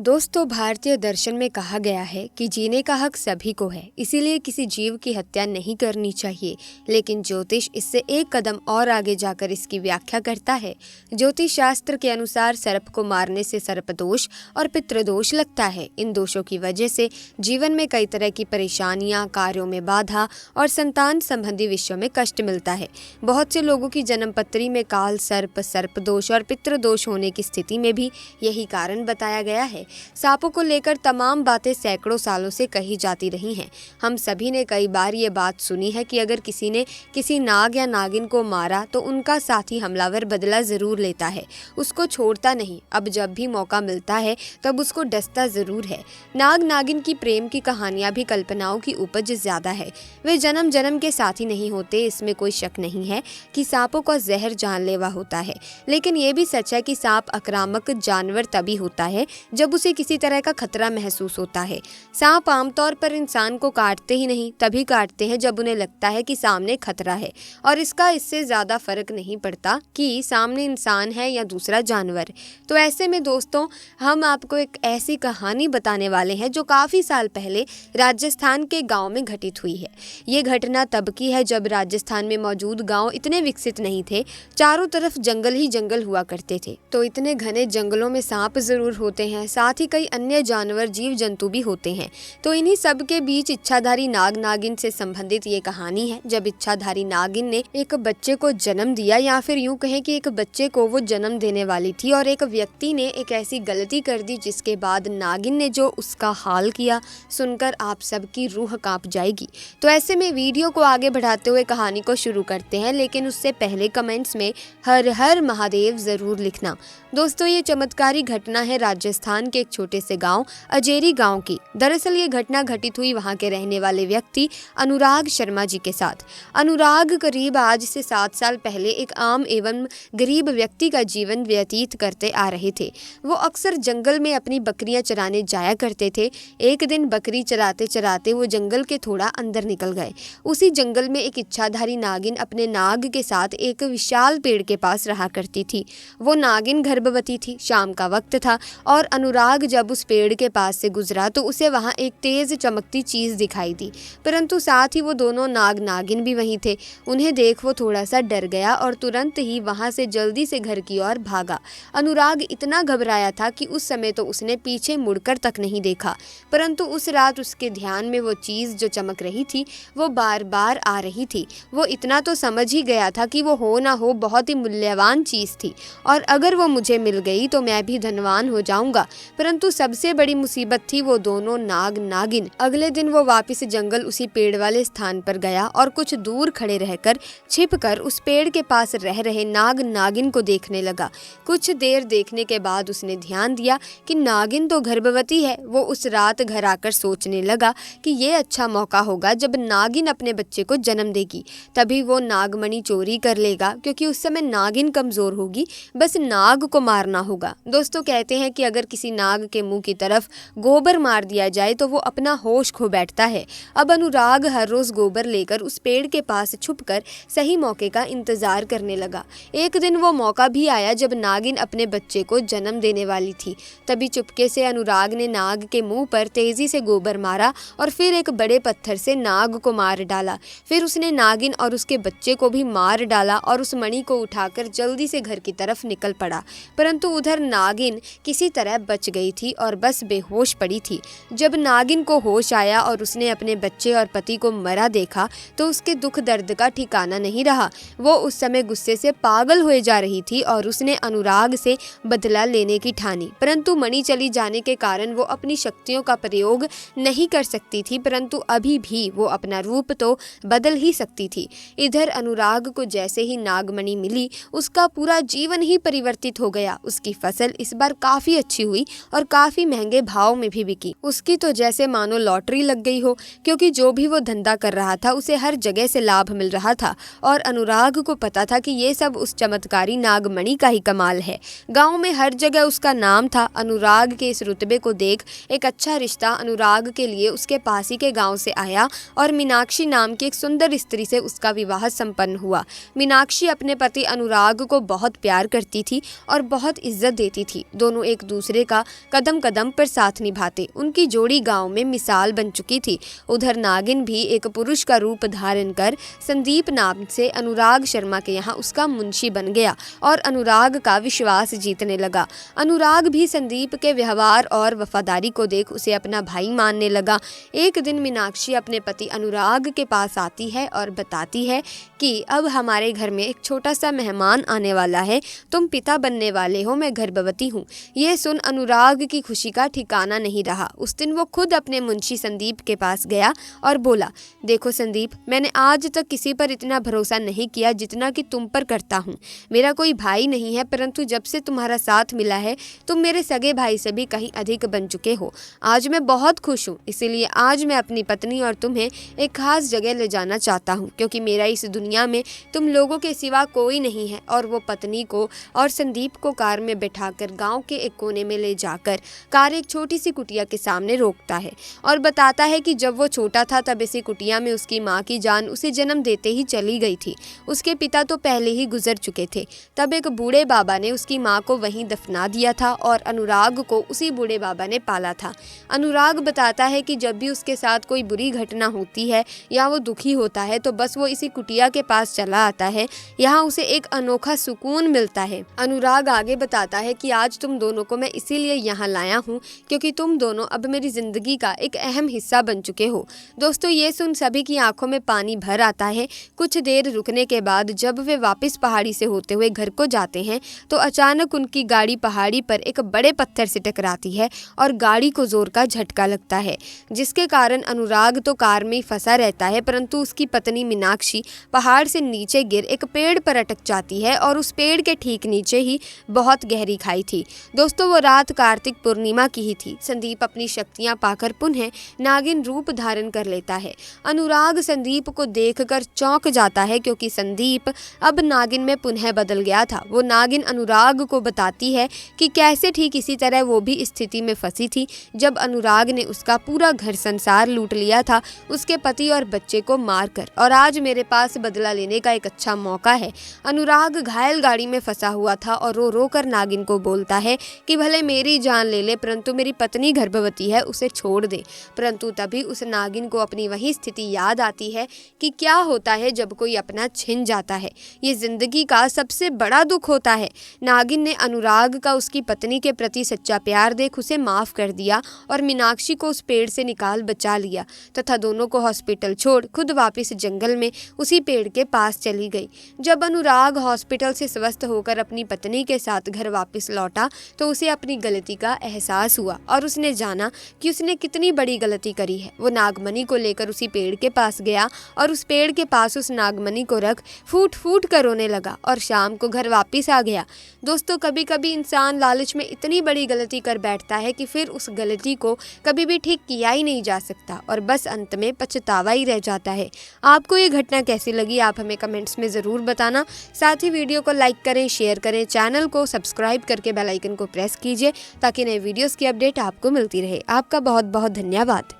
दोस्तों, भारतीय दर्शन में कहा गया है कि जीने का हक सभी को है, इसीलिए किसी जीव की हत्या नहीं करनी चाहिए। लेकिन ज्योतिष इससे एक कदम और आगे जाकर इसकी व्याख्या करता है। ज्योतिष शास्त्र के अनुसार सर्प को मारने से सर्पदोष और पितृदोष लगता है। इन दोषों की वजह से जीवन में कई तरह की परेशानियां, कार्यों में बाधा और संतान संबंधी विषयों में कष्ट मिलता है। बहुत से लोगों की जन्मपत्री में काल सर्प, सर्पदोष और पितृदोष होने की स्थिति में भी यही कारण बताया गया है। सांपों को लेकर तमाम बातें सैकड़ों सालों से कही जाती रही हैं। हम सभी ने कई बार ये बात सुनी है कि अगर किसी ने किसी नाग या नागिन को मारा तो उनका साथी हमलावर बदला जरूर लेता है, उसको छोड़ता नहीं। अब जब भी मौका मिलता है तब उसको डसता जरूर है। नाग नागिन की प्रेम की कहानियां भी कल्पनाओं की उपज ज्यादा है। वे जन्म जन्म के साथी नहीं होते, इसमें कोई शक नहीं है कि सांपों का जहर जानलेवा होता है। लेकिन ये भी सच है कि सांप आक्रामक जानवर तभी होता है जब उसे किसी तरह का खतरा महसूस होता है। सांप आमतौर पर इंसान को काटते ही नहीं, तभी काटते हैं जब उन्हें लगता है कि सामने खतरा है, और इसका इससे ज्यादा फर्क नहीं पड़ता कि सामने इंसान है या दूसरा जानवर। तो ऐसे में दोस्तों, हम आपको एक ऐसी कहानी बताने वाले हैं जो काफी साल पहले राजस्थान के गांव में घटित हुई है। ये घटना तब की है जब राजस्थान में मौजूद गांव इतने विकसित नहीं थे, चारों तरफ जंगल ही जंगल हुआ करते थे। तो इतने घने जंगलों में सांप जरूर होते हैं, साथ ही कई अन्य जानवर, जीव जंतु भी होते हैं। तो इन्हीं सब के बीच इच्छाधारी नाग नागिन से संबंधित ये कहानी है। जब इच्छाधारी नागिन ने एक बच्चे को जन्म दिया, या फिर यूं कहें कि एक बच्चे को वो जन्म देने वाली थी, और एक व्यक्ति ने एक ऐसी गलती कर दी जिसके बाद नागिन ने जो उसका हाल किया, सुनकर आप सबकी रूह कांप जाएगी। तो ऐसे में वीडियो को आगे बढ़ाते हुए कहानी को शुरू करते हैं, लेकिन उससे पहले कमेंट्स में हर हर महादेव जरूर लिखना। दोस्तों, ये चमत्कारी घटना है राजस्थान के एक छोटे से गांव अजेरी गांव की। दरअसल ये घटना घटित हुई वहां के रहने वाले व्यक्ति अनुराग शर्मा जी के साथ। अनुराग करीब आज से 7 साल पहले एक आम एवं गरीब व्यक्ति का जीवन व्यतीत करते आ रहे थे। वो अक्सर जंगल में अपनी बकरियां चराने जाया करते थे। एक दिन बकरी चराते चराते वो जंगल के थोड़ा अंदर निकल गए। उसी जंगल में एक इच्छाधारी नागिन अपने नाग के साथ एक विशाल पेड़ के पास रहा करती थी। वो नागिन गर्भवती थी। शाम का वक्त था और अनुराग जब उस पेड़ के पास से गुजरा तो उसे वहां एक तेज चमकती चीज दिखाई दी, परंतु साथ ही वो दोनों नाग नागिन भी वहीं थे। उन्हें देख वो थोड़ा सा डर गया और तुरंत ही वहां से जल्दी से घर की ओर भागा। अनुराग इतना घबराया था कि उस समय तो उसने पीछे मुड़कर तक नहीं देखा, परंतु उस रात उसके ध्यान में वो चीज जो चमक रही थी वो बार बार आ रही थी। वो इतना तो समझ ही गया था कि वो हो ना हो बहुत ही मूल्यवान चीज थी, और अगर वो मुझे मिल गई तो मैं भी धनवान हो जाऊंगा। परंतु सबसे बड़ी मुसीबत थी वो दोनों नाग नागिन। अगले दिन वो वापस जंगल उसी पेड़ वाले स्थान पर गया और कुछ दूर खड़े रहकर छिपकर उस पेड़ के पास रह रहे नाग नागिन को देखने लगा। कुछ देर देखने के बाद उसने ध्यान दिया कि नागिन तो गर्भवती है। वो उस रात घर आकर सोचने लगा कि ये अच्छा मौका होगा जब नागिन अपने बच्चे को जन्म देगी, तभी वो नागमणि चोरी कर लेगा, क्योंकि उस समय नागिन कमजोर होगी, बस नाग को मारना होगा। दोस्तों, कहते हैं कि अगर किसी नाग के मुंह की तरफ गोबर मार दिया जाए तो वो अपना होश खो बैठता है। अब अनुराग हर रोज गोबर लेकर उस पेड़ के पास छुपकर सही मौके का इंतजार करने लगा। एक दिन वो मौका भी आया जब नागिन अपने बच्चे को जन्म देने वाली थी। तभी चुपके से अनुराग ने नाग के मुंह पर तेजी से गोबर मारा और फिर एक बड़े पत्थर से नाग को मार डाला। फिर उसने नागिन और उसके बच्चे को भी मार डाला और उस मणि को उठाकर जल्दी से घर की तरफ निकल पड़ा। परंतु उधर नागिन किसी तरह बच गई थी और बस बेहोश पड़ी थी। जब नागिन को होश आया और उसने अपने बच्चे और पति को मरा देखा तो उसके दुख दर्द का ठिकाना नहीं रहा। वो उस समय गुस्से से पागल हुए जा रही थी और उसने अनुराग से बदला लेने की ठानी। परंतु मणि चली जाने के कारण वो अपनी शक्तियों का प्रयोग नहीं कर सकती थी, परंतु अभी भी वो अपना रूप तो बदल ही सकती थी। इधर अनुराग को जैसे ही नागमणि मिली उसका पूरा जीवन ही परिवर्तित हो गया। उसकी फसल इस बार काफी अच्छी हुई और काफी महंगे भाव में भी बिकी। उसकी तो जैसे मानो लॉटरी लग गई हो, क्योंकि जो भी वो धंधा कर रहा था उसे हर जगह से लाभ मिल रहा था, और अनुराग को पता था कि ये सब उस चमत्कारी नागमणि का ही कमाल है। गांव में हर जगह उसका नाम था। अनुराग के इस रुतबे को देख एक अच्छा रिश्ता अनुराग के लिए उसके पास ही के गांव से आया और मीनाक्षी नाम की एक सुंदर स्त्री से उसका विवाह संपन्न हुआ। मीनाक्षी अपने पति अनुराग को बहुत प्यार करती थी और बहुत इज्जत देती थी। दोनों एक दूसरे का कदम कदम पर साथ निभाते। उनकी जोड़ी गांव में मिसाल बन चुकी थी। उधर नागिन भी एक पुरुष का रूप धारण कर संदीप नाम से अनुराग शर्मा के यहाँ उसका मुंशी बन गया और अनुराग का विश्वास जीतने लगा। अनुराग भी संदीप के व्यवहार और वफादारी को देख उसे अपना भाई मानने लगा। एक दिन मीनाक्षी अपने पति अनुराग के पास आती है और बताती है कि अब हमारे घर में एक छोटा सा मेहमान आने वाला है, तुम पिता बनने वाले हो, मैं गर्भवती हूँ। ये सुन अनुराग की खुशी का ठिकाना नहीं रहा। उस दिन वो खुद अपने मुंशी संदीप के पास गया और बोला, देखो संदीप, मैंने आज तक किसी पर इतना भरोसा नहीं किया जितना कि तुम पर करता हूँ। मेरा कोई भाई नहीं है, परंतु जब से तुम्हारा साथ मिला है तुम मेरे सगे भाई से भी कहीं अधिक बन चुके हो। आज मैं बहुत खुश हूँ, इसीलिए आज मैं अपनी पत्नी और तुम्हें एक खास जगह ले जाना चाहता हूँ, क्योंकि मेरा इस दुनिया में तुम लोगों के सिवा कोई नहीं है। और वो पत्नी को और संदीप को कार में बैठाकर गांव के एक कोने में ले जाकर कार एक छोटी सी कुटिया के सामने रोकता है और बताता है कि जब वो छोटा था तब इसी कुटिया में उसकी माँ की जान उसे जन्म देते ही चली गई थी। उसके पिता तो पहले ही गुजर चुके थे। तब एक बूढ़े बाबा ने उसकी माँ को वहीं दफना दिया था और अनुराग को उसी बूढ़े बाबा ने पाला था। अनुराग बताता है कि जब भी उसके साथ कोई बुरी घटना होती है या वो दुखी होता है तो बस वो इसी कुटिया के पास चला आता है। यहाँ उसे एक अनोखा सुकून मिलता है। अनुराग आगे बताता है कि आज तुम दोनों को मैं इसीलिए यहाँ लाया हूँ क्योंकि तुम दोनों अब मेरी जिंदगी का एक अहम हिस्सा बन चुके हो। दोस्तों, ये सुन सभी की आंखों में पानी भर आता है। कुछ देर रुकने के बाद जब वे वापस पहाड़ी से होते हुए घर को जाते हैं तो अचानक उनकी गाड़ी पहाड़ी पर एक बड़े पत्थर से टकराती है और गाड़ी को जोर का झटका लगता है, जिसके कारण अनुराग तो कार में फंसा रहता है, परंतु उसकी पत्नी मीनाक्षी पहाड़ से नीचे गिर एक पेड़ पर अटक जाती है और उस पेड़ के ठीक नीचे ही बहुत गहरी खाई थी। दोस्तों, वो रात कार्तिक पूर्णिमा की ही थी। संदीप अपनी शक्तियां पाकर पुनः नागिन रूप धारण कर लेता है। अनुराग संदीप को देखकर चौंक जाता है क्योंकि संदीप अब नागिन में पुनः बदल गया था। वो नागिन अनुराग को बताती है कि कैसे ठीक इसी तरह वो भी स्थिति में फंसी थी जब अनुराग ने उसका पूरा घर संसार लूट लिया था, उसके पति और बच्चे को मारकर, और आज मेरे पास बदला लेने का एक अच्छा मौका है। अनुराग घायल गाड़ी में फंसा हुआ था और रो रो कर नागिन को बोलता है कि भले मेरी जान ले ले, परंतु मेरी पत्नी गर्भवती है, उसे छोड़ दे। परंतु तभी उस नागिन को अपनी वही स्थिति याद आती है कि क्या होता है जब कोई अपना छिन जाता है। ये जिंदगी का सबसे बड़ा दुख होता है। नागिन ने अनुराग का उसकी पत्नी के प्रति सच्चा प्यार देख उसे माफ कर दिया और मीनाक्षी को उस पेड़ से निकाल बचा लिया तथा दोनों को हॉस्पिटल छोड़ खुद वापस जंगल में उसी पेड़ के पास चली गई। जब अनुराग हॉस्पिटल से स्वस्थ होकर अपनी पत्नी के साथ घर वापस लौटा तो उसे अपनी गलती का एहसास हुआ और उसने जाना कि उसने कितनी बड़ी गलती करी है। वो नागमणि को लेकर उसी पेड़ के पास गया और उस पेड़ के पास उस नागमणि को रख फूट फूट कर रोने लगा और शाम को घर वापस आ गया। दोस्तों, कभी कभी इंसान लालच में इतनी बड़ी गलती कर बैठता है कि फिर उस गलती को कभी भी ठीक किया ही नहीं जा सकता और बस अंत में पछतावा ही रह जाता है। आपको ये घटना कैसी लगी, आप हमें कमेंट्स में ज़रूर बताना। साथ ही वीडियो को लाइक करें, शेयर करें, चैनल को सब्सक्राइब करके बेल आइकन को प्रेस कीजिए ताकि नए वीडियोस की अपडेट आपको मिलती रहे। आपका बहुत बहुत धन्यवाद।